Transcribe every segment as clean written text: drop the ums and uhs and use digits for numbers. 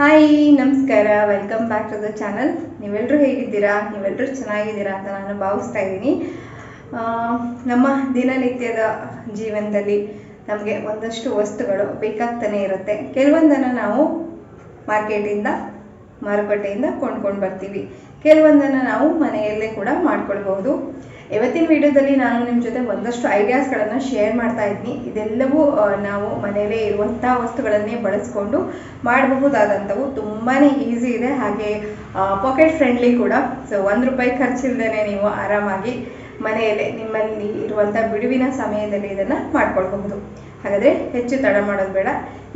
Hi ನಮಸ್ಕಾರ, welcome back to the channel. ನೀವೆಲ್ಲರೂ ಹೇಗಿದ್ದೀರಾ? ನೀವೆಲ್ಲರೂ ಚೆನ್ನಾಗಿದ್ದೀರಾ ಅಂತ ನಾನು ಭಾವಿಸ್ತಾ ಇದ್ದೀನಿ. ನಮ್ಮ ದಿನನಿತ್ಯದ ಜೀವನದಲ್ಲಿ ನಮಗೆ ಒಂದಷ್ಟು ವಸ್ತುಗಳು ಬೇಕಾಗ್ತಾನೆ ಇರುತ್ತೆ. ಕೆಲವೊಂದನ್ನು ನಾವು ಮಾರ್ಕೆಟಿಂದ ಮಾರುಕಟ್ಟೆಯಿಂದ ಕೊಂಡ್ಕೊಂಡು ಬರ್ತೀವಿ, ಕೆಲವೊಂದನ್ನು ನಾವು ಮನೆಯಲ್ಲೇ ಕೂಡ ಮಾಡ್ಕೊಳ್ಬಹುದು. ಇವತ್ತಿನ ವಿಡಿಯೋದಲ್ಲಿ ನಾನು ನಿಮ್ಮ ಜೊತೆ ಒಂದಷ್ಟು ಐಡಿಯಾಸ್ಗಳನ್ನು ಶೇರ್ ಮಾಡ್ತಾ ಇದ್ದೀನಿ. ಇದೆಲ್ಲವೂ ನಾವು ಮನೆಯಲ್ಲೇ ಇರುವಂಥ ವಸ್ತುಗಳನ್ನೇ ಬಳಸ್ಕೊಂಡು ಮಾಡಬಹುದಾದಂಥವು. ತುಂಬಾ ಈಸಿ ಇದೆ, ಹಾಗೆ ಪಾಕೆಟ್ ಫ್ರೆಂಡ್ಲಿ ಕೂಡ. ಸೊ ₹1 ಖರ್ಚಿಲ್ಲದೇ ನೀವು ಆರಾಮಾಗಿ ಮನೆಯಲ್ಲೇ ನಿಮ್ಮಲ್ಲಿ ಇರುವಂಥ ಬಿಡುವಿನ ಸಮಯದಲ್ಲಿ ಇದನ್ನು ಮಾಡ್ಕೊಳ್ಬಹುದು. ಹಾಗಾದರೆ ಹೆಚ್ಚು ತಡ ಮಾಡೋದು ಬೇಡ,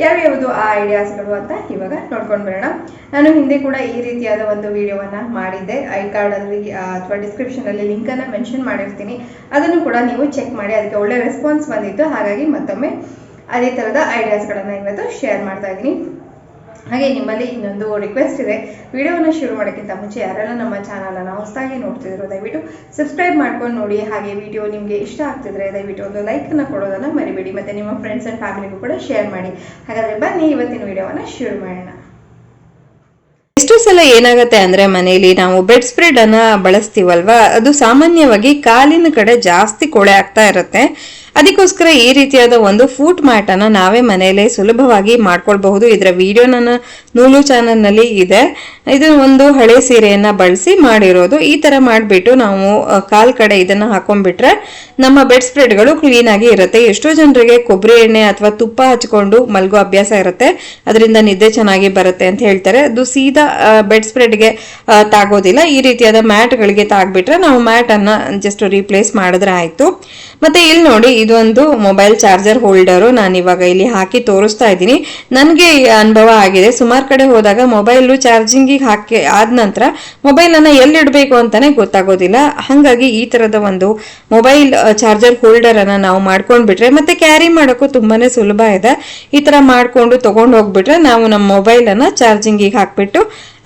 ಯಾವ್ಯಾವುದು ಆ ಐಡಿಯಾಸ್ಗಳು ಅಂತ ಇವಾಗ ನೋಡ್ಕೊಂಡು ಬರೋಣ. ನಾನು ಹಿಂದೆ ಕೂಡ ಈ ರೀತಿಯಾದ ಒಂದು ವಿಡಿಯೋವನ್ನು ಮಾಡಿದ್ದೆ. ಐ ಕಾರ್ಡಲ್ಲಿ ಅಥವಾ ಡಿಸ್ಕ್ರಿಪ್ಷನಲ್ಲಿ ಲಿಂಕನ್ನು ಮೆನ್ಷನ್ ಮಾಡಿರ್ತೀನಿ, ಅದನ್ನು ಕೂಡ ನೀವು ಚೆಕ್ ಮಾಡಿ. ಅದಕ್ಕೆ ಒಳ್ಳೆ ರೆಸ್ಪಾನ್ಸ್ ಬಂದಿತ್ತು, ಹಾಗಾಗಿ ಮತ್ತೊಮ್ಮೆ ಅದೇ ಥರದ ಐಡಿಯಾಸ್ಗಳನ್ನು ಇವತ್ತು ಶೇರ್ ಮಾಡ್ತಾ ಇದ್ದೀನಿ. ಹಾಗೆ ನಿಮ್ಮಲ್ಲಿ ಇನ್ನೊಂದು ರಿಕ್ವೆಸ್ಟ್ ಇದೆ, ವಿಡಿಯೋವನ್ನು ಶುರು ಮಾಡೋಕ್ಕಿಂತ ಮುಂಚೆ ಯಾರೆಲ್ಲ ನಮ್ಮ ಚಾನಲನ್ನು ಹೊಸದಾಗಿ ನೋಡ್ತಿದ್ರು ದಯವಿಟ್ಟು ಸಬ್ಸ್ಕ್ರೈಬ್ ಮಾಡ್ಕೊಂಡು ನೋಡಿ. ಹಾಗೆ ವಿಡಿಯೋ ನಿಮಗೆ ಇಷ್ಟ ಆಗ್ತಿದ್ರೆ ದಯವಿಟ್ಟು ಒಂದು ಲೈಕನ್ನು ಕೊಡೋದನ್ನು ಮರಿಬೇಡಿ, ಮತ್ತು ನಿಮ್ಮ ಫ್ರೆಂಡ್ಸ್ ಆ್ಯಂಡ್ ಫ್ಯಾಮಿಲಿಗೂ ಕೂಡ ಶೇರ್ ಮಾಡಿ. ಹಾಗಾದರೆ ಬನ್ನಿ ಇವತ್ತಿನ ವಿಡಿಯೋವನ್ನು ಶುರು ಮಾಡೋಣ. ಎಷ್ಟೋ ಸಲ ಏನಾಗುತ್ತೆ ಅಂದ್ರೆ ಮನೆಯಲ್ಲಿ ನಾವು ಬೆಡ್ ಸ್ಪ್ರೆಡ್ ಅನ್ನ ಬಳಸ್ತೀವಲ್ವಾ, ಅದು ಸಾಮಾನ್ಯವಾಗಿ ಕಾಲಿನ ಕಡೆ ಜಾಸ್ತಿ ಕೊಳೆ ಆಗ್ತಾ ಇರುತ್ತೆ. ಅದಕ್ಕೋಸ್ಕರ ಈ ರೀತಿಯಾದ ಒಂದು ಫೂಟ್ ಮ್ಯಾಟ್ ಅನ್ನ ನಾವೇ ಮನೆಯಲ್ಲೇ ಸುಲಭವಾಗಿ ಮಾಡ್ಕೊಳ್ಬಹುದು. ಇದರ ವಿಡಿಯೋ ನನ್ನ ನೂಲು ಚಾನಲ್ ನಲ್ಲಿ ಇದೆ. ಇದು ಒಂದು ಹಳೆ ಸೀರೆಯನ್ನ ಬಳಸಿ ಮಾಡಿರೋದು. ಈ ತರ ಮಾಡಿಬಿಟ್ಟು ನಾವು ಕಾಲ್ ಕಡೆ ಇದನ್ನ ಹಾಕೊಂಡ್ಬಿಟ್ರೆ ನಮ್ಮ ಬೆಡ್ ಸ್ಪ್ರೆಡ್ಗಳು ಕ್ಲೀನ್ ಆಗಿ ಇರುತ್ತೆ. ಎಷ್ಟೋ ಜನರಿಗೆ ಕೊಬ್ಬರಿ ಎಣ್ಣೆ ಅಥವಾ ತುಪ್ಪ ಹಚ್ಕೊಂಡು ಮಲ್ಗೋ ಅಭ್ಯಾಸ ಇರುತ್ತೆ, ಅದರಿಂದ ನಿದ್ದೆ ಚೆನ್ನಾಗಿ ಬರುತ್ತೆ ಅಂತ ಹೇಳ್ತಾರೆ. ಅದು ಸೀದಾ ಬೆಡ್ ಸ್ಪ್ರೆಡ್ಗೆ ತಾಗೋದಿಲ್ಲ. ಈ ರೀತಿಯಾದ ಮ್ಯಾಟ್ಗಳಿಗೆ ತಾಗ್ಬಿಟ್ರೆ ನಾವು ಮ್ಯಾಟ್ ಅನ್ನ ಜಸ್ಟ್ ರೀಪ್ಲೇಸ್ ಮಾಡಿದ್ರೆ ಆಯ್ತು. ಮತ್ತೆ ಇಲ್ಲಿ ನೋಡಿ, ಇದೊಂದು ಮೊಬೈಲ್ ಚಾರ್ಜರ್ ಹೋಲ್ಡರು ನಾನು ಇವಾಗ ಇಲ್ಲಿ ಹಾಕಿ ತೋರಿಸ್ತಾ ಇದ್ದೀನಿ. ನನಗೆ ಅನುಭವ ಆಗಿದೆ, ಸುಮಾರು ಕಡೆ ಹೋದಾಗ ಮೊಬೈಲು ಚಾರ್ಜಿಂಗಿಗೆ ಹಾಕಿ ಆದ ನಂತರ ಮೊಬೈಲ್ ಅನ್ನ ಎಲ್ಲಿ ಇಡಬೇಕು ಅಂತಾನೆ ಗೊತ್ತಾಗೋದಿಲ್ಲ. ಹಾಗಾಗಿ ಈ ತರದ ಒಂದು ಮೊಬೈಲ್ ಚಾರ್ಜರ್ ಹೋಲ್ಡರ್ ಅನ್ನ ನಾವು ಮಾಡ್ಕೊಂಡ್ಬಿಟ್ರೆ ಮತ್ತೆ ಕ್ಯಾರಿ ಮಾಡೋಕ್ಕೂ ತುಂಬಾನೇ ಸುಲಭ ಇದೆ. ಈ ತರ ಮಾಡ್ಕೊಂಡು ತಗೊಂಡು ಹೋಗ್ಬಿಟ್ರೆ ನಾವು ನಮ್ಮ ಮೊಬೈಲ್ ಅನ್ನ ಚಾರ್ಜಿಂಗಿಗೆ ಹಾಕ್ಬಿಟ್ಟು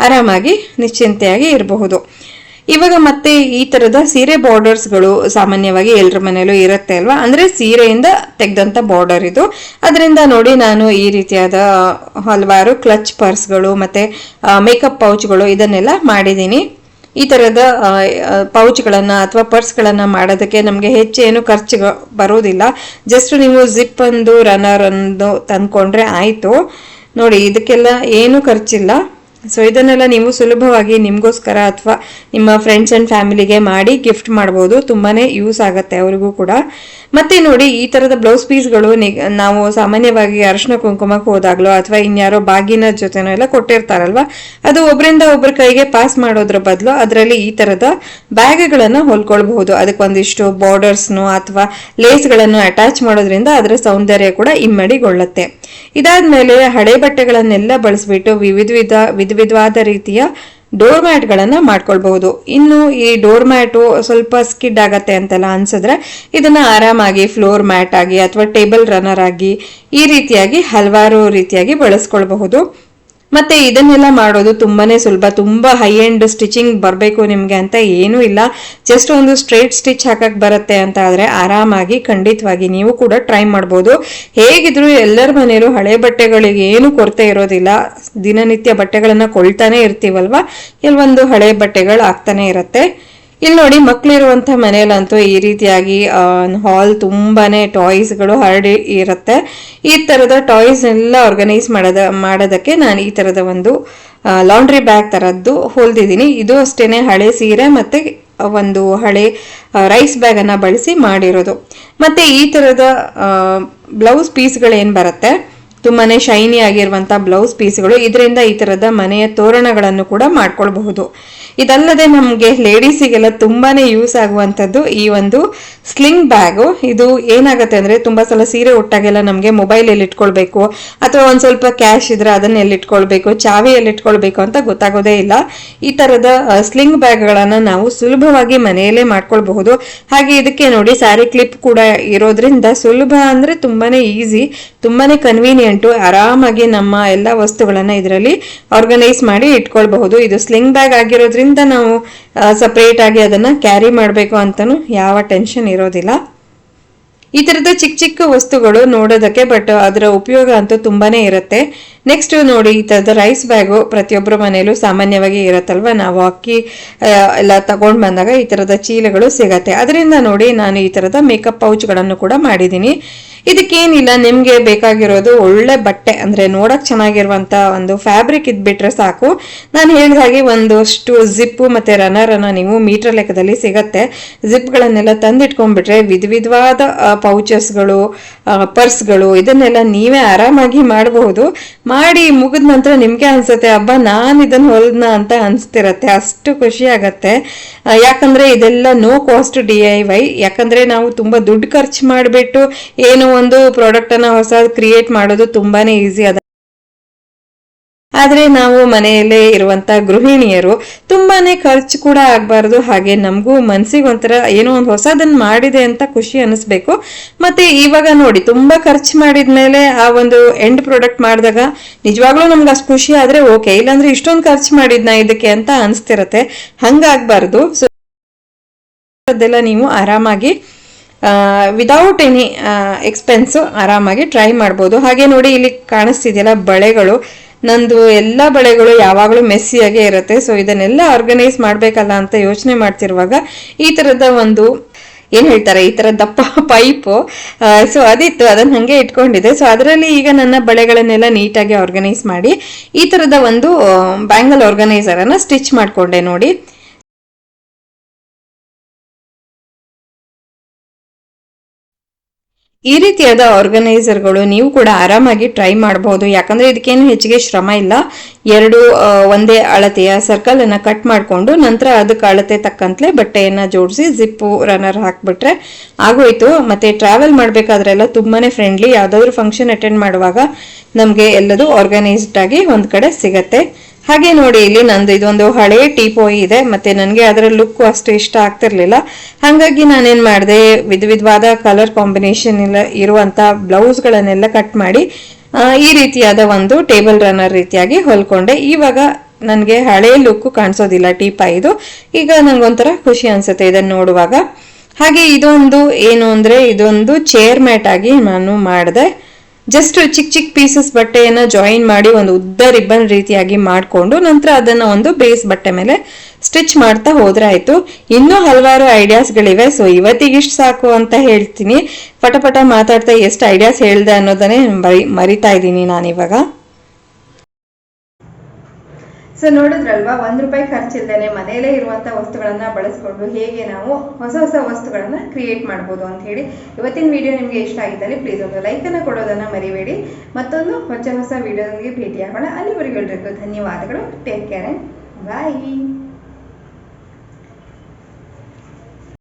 ಆರಾಮಾಗಿ ನಿಶ್ಚಿಂತೆಯಾಗಿ ಇರಬಹುದು. ಇವಾಗ ಮತ್ತೆ ಈ ತರದ ಸೀರೆ ಬಾರ್ಡರ್ಸ್ಗಳು ಸಾಮಾನ್ಯವಾಗಿ ಎಲ್ಲರ ಮನೆಯಲ್ಲೂ ಇರುತ್ತೆ ಅಲ್ವಾ, ಅಂದ್ರೆ ಸೀರೆಯಿಂದ ತೆಗೆದಂತ ಬಾರ್ಡರ್ ಇದು. ಅದರಿಂದ ನೋಡಿ ನಾನು ಈ ರೀತಿಯಾದ ಹಲವಾರು ಕ್ಲಚ್ ಪರ್ಸ್ಗಳು ಮತ್ತೆ ಮೇಕಪ್ ಪೌಚ್ಗಳು ಇದನ್ನೆಲ್ಲ ಮಾಡಿದ್ದೀನಿ. ಈ ತರದ ಪೌಚ್ಗಳನ್ನ ಅಥವಾ ಪರ್ಸ್ಗಳನ್ನ ಮಾಡೋದಕ್ಕೆ ನಮಗೆ ಹೆಚ್ಚೇನು ಖರ್ಚು ಬರೋದಿಲ್ಲ. ಜಸ್ಟ್ ನೀವು ಜಿಪ್ ಒಂದು ರನ್ನರ್ ಒಂದು ತಂದ್ಕೊಂಡ್ರೆ ಆಯ್ತು. ನೋಡಿ, ಇದಕ್ಕೆಲ್ಲ ಏನು ಖರ್ಚಿಲ್ಲ. ಸೊ ಇದನ್ನೆಲ್ಲ ನೀವು ಸುಲಭವಾಗಿ ನಿಮಗೋಸ್ಕರ ಅಥವಾ ನಿಮ್ಮ ಫ್ರೆಂಡ್ಸ್ ಅಂಡ್ ಫ್ಯಾಮಿಲಿಗೆ ಮಾಡಿ ಗಿಫ್ಟ್ ಮಾಡ್ಬೋದು. ತುಂಬಾನೇ ಯೂಸ್ ಆಗುತ್ತೆ ಅವರಿಗೂ ಕೂಡ. ಮತ್ತೆ ನೋಡಿ, ಈ ತರದ ಬ್ಲೌಸ್ ಪೀಸ್ಗಳು ನಾವು ಸಾಮಾನ್ಯವಾಗಿ ಅರಿಶಿನ ಕುಂಕುಮಕ್ಕೆ ಹೋದಾಗ್ಲೋ ಅಥವಾ ಇನ್ಯಾರೋ ಬಾಗಿನ ಜೊತೆನೋ ಎಲ್ಲ ಕೊಟ್ಟಿರ್ತಾರಲ್ವಾ, ಅದು ಒಬ್ಬರಿಂದ ಒಬ್ಬರ ಕೈಗೆ ಪಾಸ್ ಮಾಡೋದ್ರ ಬದಲು ಅದರಲ್ಲಿ ಈ ತರದ ಬ್ಯಾಗ್ಗಳನ್ನ ಹೊಲ್ಕೊಳ್ಬಹುದು. ಅದಕ್ಕೊಂದಿಷ್ಟು ಬಾರ್ಡರ್ಸ್ನು ಅಥವಾ ಲೇಸ್ಗಳನ್ನು ಅಟ್ಯಾಚ್ ಮಾಡೋದ್ರಿಂದ ಅದರ ಸೌಂದರ್ಯ ಕೂಡ ಇಮ್ಮಡಿಗೊಳ್ಳುತ್ತೆ. ಇದಾದ್ಮೇಲೆ ಹಳೆ ಬಟ್ಟೆಗಳನ್ನೆಲ್ಲ ಬಳಸ್ಬಿಟ್ಟು ವಿಧವಾದ ರೀತಿಯ ಡೋರ್ ಮ್ಯಾಟ್ ಗಳನ್ನ ಮಾಡ್ಕೊಳ್ಬಹುದು. ಇನ್ನು ಈ ಡೋರ್ ಮ್ಯಾಟು ಸ್ವಲ್ಪ ಸ್ಕಿಡ್ ಆಗತ್ತೆ ಅಂತೆಲ್ಲ ಅನ್ಸಿದ್ರೆ ಇದನ್ನ ಆರಾಮಾಗಿ ಫ್ಲೋರ್ ಮ್ಯಾಟ್ ಆಗಿ ಅಥವಾ ಟೇಬಲ್ ರನ್ನರ್ ಆಗಿ ಈ ರೀತಿಯಾಗಿ ಹಲವಾರು ರೀತಿಯಾಗಿ ಬಳಸ್ಕೊಳ್ಬಹುದು. ಮತ್ತೆ ಇದನ್ನೆಲ್ಲ ಮಾಡೋದು ತುಂಬಾನೇ ಸುಲಭ. ತುಂಬಾ ಹೈ ಎಂಡ್ ಸ್ಟಿಚಿಂಗ್ ಬರಬೇಕು ನಿಮ್ಗೆ ಅಂತ ಏನೂ ಇಲ್ಲ. ಜಸ್ಟ್ ಒಂದು ಸ್ಟ್ರೇಟ್ ಸ್ಟಿಚ್ ಹಾಕಕ್ ಬರುತ್ತೆ ಅಂತ ಆದ್ರೆ ಆರಾಮಾಗಿ ಖಂಡಿತವಾಗಿ ನೀವು ಕೂಡ ಟ್ರೈ ಮಾಡ್ಬೋದು. ಹೇಗಿದ್ರು ಎಲ್ಲರ ಮನೆಯಲ್ಲೂ ಹಳೆ ಬಟ್ಟೆಗಳಿಗೆ ಏನು ಕೊರತೆ ಇರೋದಿಲ್ಲ. ದಿನನಿತ್ಯ ಬಟ್ಟೆಗಳನ್ನ ಕೊಳ್ತಾನೆ ಇರ್ತೀವಲ್ವಾ, ಕೆಲವೊಂದು ಹಳೆ ಬಟ್ಟೆಗಳು ಆಗ್ತಾನೆ ಇರುತ್ತೆ. ಇಲ್ಲಿ ನೋಡಿ, ಮಕ್ಕಳಿರುವಂಥ ಮನೆಯಲ್ಲಂತೂ ಈ ರೀತಿಯಾಗಿ ಹಾಲ್ ತುಂಬಾನೇ ಟಾಯ್ಸ್ಗಳು ಹರಡಿ ಇರುತ್ತೆ. ಈ ತರದ ಟಾಯ್ಸ್ ಎಲ್ಲ ಆರ್ಗನೈಸ್ ಮಾಡೋದಕ್ಕೆ ನಾನು ಈ ತರದ ಒಂದು ಲಾಂಡ್ರಿ ಬ್ಯಾಗ್ ತರದ್ದು ಹೊಲ್ದಿದ್ದೀನಿ. ಇದು ಅಷ್ಟೇನೆ ಹಳೆ ಸೀರೆ ಮತ್ತೆ ಒಂದು ಹಳೆ ರೈಸ್ ಬ್ಯಾಗ್ ಅನ್ನ ಬಳಸಿ ಮಾಡಿರೋದು. ಮತ್ತೆ ಈ ತರದ ಬ್ಲೌಸ್ ಪೀಸ್ಗಳೇನ್ ಬರುತ್ತೆ, ತುಂಬಾನೇ ಶೈನಿ ಆಗಿರುವಂತಹ ಬ್ಲೌಸ್ ಪೀಸ್ಗಳು, ಇದರಿಂದ ಈ ತರದ ಮನೆಯ ತೋರಣಗಳನ್ನು ಕೂಡ ಮಾಡ್ಕೊಳ್ಬಹುದು. ಇದಲ್ಲದೆ ನಮ್ಗೆ ಲೇಡೀಸಿಗೆಲ್ಲ ತುಂಬಾನೇ ಯೂಸ್ ಆಗುವಂತದ್ದು ಈ ಒಂದು ಸ್ಲಿಂಗ್ ಬ್ಯಾಗು. ಇದು ಏನಾಗುತ್ತೆ ಅಂದ್ರೆ, ತುಂಬಾ ಸಲ ಸೀರೆ ಉಟ್ಟಾಗೆಲ್ಲ ನಮ್ಗೆ ಮೊಬೈಲ್ ಎಲ್ಲಿ ಇಟ್ಕೊಳ್ಬೇಕು ಅಥವಾ ಒಂದ್ ಸ್ವಲ್ಪ ಕ್ಯಾಶ್ ಇದ್ರೆ ಅದನ್ನ ಎಲ್ಲಿ ಇಟ್ಕೊಳ್ಬೇಕು, ಚಾವಿ ಎಲ್ಲಿ ಇಟ್ಕೊಳ್ಬೇಕು ಅಂತ ಗೊತ್ತಾಗೋದೇ ಇಲ್ಲ. ಈ ತರದ ಸ್ಲಿಂಗ್ ಬ್ಯಾಗ್ ಗಳನ್ನ ನಾವು ಸುಲಭವಾಗಿ ಮನೆಯಲ್ಲೇ ಮಾಡ್ಕೊಳ್ಬಹುದು. ಹಾಗೆ ಇದಕ್ಕೆ ನೋಡಿ, ಸ್ಯಾರಿ ಕ್ಲಿಪ್ ಕೂಡ ಇರೋದ್ರಿಂದ ಸುಲಭ ಅಂದ್ರೆ ತುಂಬಾನೇ ಈಸಿ, ತುಂಬಾನೇ ಕನ್ವೀನಿಯಂಟ್. ಆರಾಮಾಗಿ ನಮ್ಮ ಎಲ್ಲ ವಸ್ತುಗಳನ್ನ ಇದರಲ್ಲಿ ಆರ್ಗನೈಸ್ ಮಾಡಿ ಇಟ್ಕೊಳ್ಬಹುದು. ಇದು ಸ್ಲಿಂಗ್ ಬ್ಯಾಗ್ ಆಗಿರೋದ್ರಿಂದ ನಾವು ಸಪರೇಟ್ ಆಗಿ ಅದನ್ನ ಕ್ಯಾರಿ ಮಾಡಬೇಕು ಅಂತಾನು ಯಾವ ಟೆನ್ಷನ್ ಇರೋದಿಲ್ಲ. ಈ ತರದ ಚಿಕ್ಕ ಚಿಕ್ಕ ವಸ್ತುಗಳು ನೋಡೋದಕ್ಕೆ, ಬಟ್ ಅದರ ಉಪಯೋಗ ಅಂತೂ ತುಂಬಾನೇ ಇರುತ್ತೆ. ನೆಕ್ಸ್ಟ್ ನೋಡಿ, ಈ ತರದ ರೈಸ್ ಬ್ಯಾಗು ಪ್ರತಿಯೊಬ್ಬರ ಮನೆಯಲ್ಲೂ ಸಾಮಾನ್ಯವಾಗಿ ಇರತ್ತಲ್ವ. ನಾವು ಅಕ್ಕಿ ಎಲ್ಲ ತಗೊಂಡ್ ಬಂದಾಗ ಈ ತರದ ಚೀಲಗಳು ಸಿಗತ್ತೆ. ಅದರಿಂದ ನೋಡಿ ನಾನು ಈ ತರದ ಮೇಕಪ್ ಪೌಚ್ಗಳನ್ನು ಕೂಡ ಮಾಡಿದ್ದೀನಿ. ಇದಕ್ಕೇನಿಲ್ಲ, ನಿಮ್ಗೆ ಬೇಕಾಗಿರೋದು ಒಳ್ಳೆ ಬಟ್ಟೆ, ಅಂದ್ರೆ ನೋಡಕ್ ಚೆನ್ನಾಗಿರುವಂತ ಒಂದು ಫ್ಯಾಬ್ರಿಕ್ ಇದ್ಬಿಟ್ರೆ ಸಾಕು. ನಾನು ಹೇಳಿದ ಹಾಗೆ ಒಂದಷ್ಟು ಜಿಪ್ ಮತ್ತೆ ರನ್ನರ್ ಅನ್ನ ನೀವು ಮೀಟರ್ ಲೆಕ್ಕದಲ್ಲಿ ಸಿಗತ್ತೆ. ಜಿಪ್ಗಳನ್ನೆಲ್ಲ ತಂದಿಟ್ಕೊಂಡ್ಬಿಟ್ರೆ ವಿಧವಾದ ಪೌಚಸ್ಗಳು, ಪರ್ಸ್ಗಳು ಇದನ್ನೆಲ್ಲ ನೀವೇ ಆರಾಮಾಗಿ ಮಾಡಬಹುದು. ಮಾಡಿ ಮುಗಿದ ನಂತರ ನಿಮ್ಗೆ ಅನ್ಸುತ್ತೆ, ಹಬ್ಬ ನಾನು ಇದನ್ನ ಹೊಲ್ದ್ನ ಅಂತ ಅನ್ಸ್ತಿರತ್ತೆ. ಅಷ್ಟು ಖುಷಿ ಆಗತ್ತೆ. ಯಾಕಂದ್ರೆ ಇದೆಲ್ಲ ನೋ ಕಾಸ್ಟ್ DIY. ಯಾಕಂದ್ರೆ ನಾವು ತುಂಬಾ ದುಡ್ಡು ಖರ್ಚು ಮಾಡಿಬಿಟ್ಟು ಏನೋ ಒಂದು ಪ್ರಾಡಕ್ಟ್ ಅನ್ನ ಹೊಸ ಕ್ರಿಯೇಟ್ ಮಾಡೋದು ತುಂಬಾನೇ ಈಸಿ. ಆದ್ರೆ ನಾವು ಮನೆಯಲ್ಲೇ ಇರುವಂತ ಗೃಹಿಣಿಯರು ತುಂಬಾನೇ ಖರ್ಚು ಕೂಡ ಆಗ್ಬಾರ್ದು. ಹಾಗೆ ನಮಗೂ ಮನ್ಸಿಗೆ ಒಂಥರ ಏನೋ ಒಂದು ಹೊಸದನ್ನ ಮಾಡಿದೆ ಅಂತ ಖುಷಿ ಅನಿಸ್ಬೇಕು. ಮತ್ತೆ ಇವಾಗ ನೋಡಿ, ತುಂಬಾ ಖರ್ಚು ಮಾಡಿದ್ಮೇಲೆ ಆ ಒಂದು ಎಂಡ್ ಪ್ರಾಡಕ್ಟ್ ಮಾಡಿದಾಗ ನಿಜವಾಗ್ಲೂ ನಮ್ಗೆ ಅಷ್ಟು ಖುಷಿ ಆದ್ರೆ ಓಕೆ, ಇಲ್ಲಾಂದ್ರೆ ಇಷ್ಟೊಂದು ಖರ್ಚು ಮಾಡಿದ್ನ ಇದಕ್ಕೆ ಅಂತ ಅನ್ಸ್ತಿರತ್ತೆ. ಹಂಗಾಗ್ಬಾರ್ದು. ಸೊ ಅದೆಲ್ಲ ನೀವು ಆರಾಮಾಗಿ ವಿದೌಟ್ ಎನಿ ಎಕ್ಸ್ಪೆನ್ಸ್ ಆರಾಮಾಗಿ ಟ್ರೈ ಮಾಡ್ಬೋದು. ಹಾಗೆ ನೋಡಿ, ಇಲ್ಲಿ ಕಾಣಿಸ್ತಿದೆಯಲ್ಲ ಬಳೆಗಳು, ನಂದು ಎಲ್ಲ ಬಳೆಗಳು ಯಾವಾಗಲೂ ಮೆಸ್ಸಿಯಾಗೇ ಇರುತ್ತೆ. ಸೊ ಇದನ್ನೆಲ್ಲ ಆರ್ಗನೈಸ್ ಮಾಡ್ಬೇಕಲ್ಲ ಅಂತ ಯೋಚನೆ ಮಾಡ್ತಿರುವಾಗ ಈ ತರದ ಒಂದು ಏನ್ ಹೇಳ್ತಾರೆ, ಈ ತರ ದಪ್ಪ ಪೈಪು, ಸೊ ಅದಿತ್ತು, ಅದನ್ನ ಹಂಗೆ ಇಟ್ಕೊಂಡಿದೆ. ಸೊ ಅದರಲ್ಲಿ ಈಗ ನನ್ನ ಬಳೆಗಳನ್ನೆಲ್ಲ ನೀಟಾಗಿ ಆರ್ಗನೈಸ್ ಮಾಡಿ ಈ ತರದ ಒಂದು ಬ್ಯಾಂಗಲ್ ಆರ್ಗನೈಸರ್ ಅನ್ನ ಸ್ಟಿಚ್ ಮಾಡ್ಕೊಂಡೆ ನೋಡಿ. ಈ ರೀತಿಯಾದ ಆರ್ಗನೈಸರ್ಗಳು ನೀವು ಕೂಡ ಆರಾಮಾಗಿ ಟ್ರೈ ಮಾಡಬಹುದು. ಯಾಕಂದ್ರೆ ಇದಕ್ಕೇನು ಹೆಚ್ಚಿಗೆ ಶ್ರಮ ಇಲ್ಲ. ಎರಡು ಒಂದೇ ಅಳತೆಯ ಸರ್ಕಲ್ ಅನ್ನ ಕಟ್ ಮಾಡಿಕೊಂಡು ನಂತರ ಅದಕ್ಕೆ ಅಳತೆ ತಕ್ಕಂತಲೇ ಬಟ್ಟೆಯನ್ನ ಜೋಡಿಸಿ ಜಿಪ್ಪು ರನ್ನರ್ ಹಾಕ್ಬಿಟ್ರೆ ಆಗೋಯ್ತು. ಮತ್ತೆ ಟ್ರಾವೆಲ್ ಮಾಡ್ಬೇಕಾದ್ರೆಲ್ಲ ತುಂಬಾನೇ ಫ್ರೆಂಡ್ಲಿ. ಯಾವ್ದಾದ್ರು ಫಂಕ್ಷನ್ ಅಟೆಂಡ್ ಮಾಡುವಾಗ ನಮ್ಗೆ ಎಲ್ಲದೂ ಆರ್ಗನೈಸ್ಡ್ ಆಗಿ ಒಂದ್ ಕಡೆ ಸಿಗತ್ತೆ. ಹಾಗೆ ನೋಡಿ, ಇಲ್ಲಿ ನಂದು ಇದೊಂದು ಹಳೆ ಟೀಪೋಯಿ ಇದೆ. ಮತ್ತೆ ನನಗೆ ಅದರ ಲುಕ್ ಅಷ್ಟು ಇಷ್ಟ ಆಗ್ತಿರ್ಲಿಲ್ಲ. ಹಾಗಾಗಿ ನಾನೇನ್ ಮಾಡಿದೆ, ವಿಧವಾದ ಕಲರ್ ಕಾಂಬಿನೇಷನ್ ಇರುವಂತ ಬ್ಲೌಸ್ಗಳನ್ನೆಲ್ಲ ಕಟ್ ಮಾಡಿ ಈ ರೀತಿಯಾದ ಒಂದು ಟೇಬಲ್ ರನ್ನರ್ ರೀತಿಯಾಗಿ ಹೊಲ್ಕೊಂಡೆ. ಇವಾಗ ನನಗೆ ಹಳೆ ಲುಕ್ ಕಾಣಿಸೋದಿಲ್ಲ ಟೀಪಾಯಿದು. ಈಗ ನಂಗೊಂಥರ ಖುಷಿ ಅನ್ಸುತ್ತೆ ಇದನ್ನ ನೋಡುವಾಗ. ಹಾಗೆ ಇದೊಂದು ಏನು ಅಂದ್ರೆ, ಇದೊಂದು ಚೇರ್ ಮ್ಯಾಟ್ ಆಗಿ ನಾನು ಮಾಡಿದೆ. ಜಸ್ಟ್ ಚಿಕ್ಕ ಚಿಕ್ಕ ಪೀಸಸ್ ಬಟ್ಟೆಯನ್ನ ಜಾಯಿನ್ ಮಾಡಿ ಒಂದು ಉದ್ದ ರಿಬ್ಬನ್ ರೀತಿಯಾಗಿ ಮಾಡಿಕೊಂಡು ನಂತರ ಅದನ್ನ ಒಂದು ಬೇಸ್ ಬಟ್ಟೆ ಮೇಲೆ ಸ್ಟಿಚ್ ಮಾಡ್ತಾ ಹೋದ್ರೆ ಆಯ್ತು. ಇನ್ನೂ ಹಲವಾರು ಐಡಿಯಾಸ್ಗಳಿವೆ. ಸೊ ಇವತ್ತಿಗಿಷ್ಟು ಸಾಕು ಅಂತ ಹೇಳ್ತೀನಿ. ಪಟ ಮಾತಾಡ್ತಾ ಎಷ್ಟು ಐಡಿಯಾಸ್ ಹೇಳ್ದೆ ಅನ್ನೋದನ್ನೇ ಮರಿತಾ ಇದ್ದೀನಿ ನಾನಿವಾಗ. ಸೊ ನೋಡಿದ್ರಲ್ವಾ, ₹1 ಖರ್ಚಿಲ್ದೇನೆ ಮನೆಯಲ್ಲೇ ಇರುವಂತ ವಸ್ತುಗಳನ್ನ ಬಳಸ್ಕೊಂಡು ಹೇಗೆ ನಾವು ಹೊಸ ಹೊಸ ವಸ್ತುಗಳನ್ನ ಕ್ರಿಯೇಟ್ ಮಾಡ್ಬೋದು ಅಂತ ಹೇಳಿ. ಇವತ್ತಿನ ವಿಡಿಯೋ ನಿಮ್ಗೆ ಇಷ್ಟ ಆಗಿದ್ದಲ್ಲಿ ಪ್ಲೀಸ್ ಒಂದು ಲೈಕ್ ಅನ್ನ ಕೊಡೋದನ್ನ ಮರಿಬೇಡಿ. ಮತ್ತೊಂದು ಹೊಸ ವಿಡಿಯೋದೊಂದಿಗೆ ಭೇಟಿಯಾಗೋಣ. ಅಲ್ಲಿವರೆಗೂ ಎಲ್ರಿಗೂ ಧನ್ಯವಾದಗಳು. Take care and bye.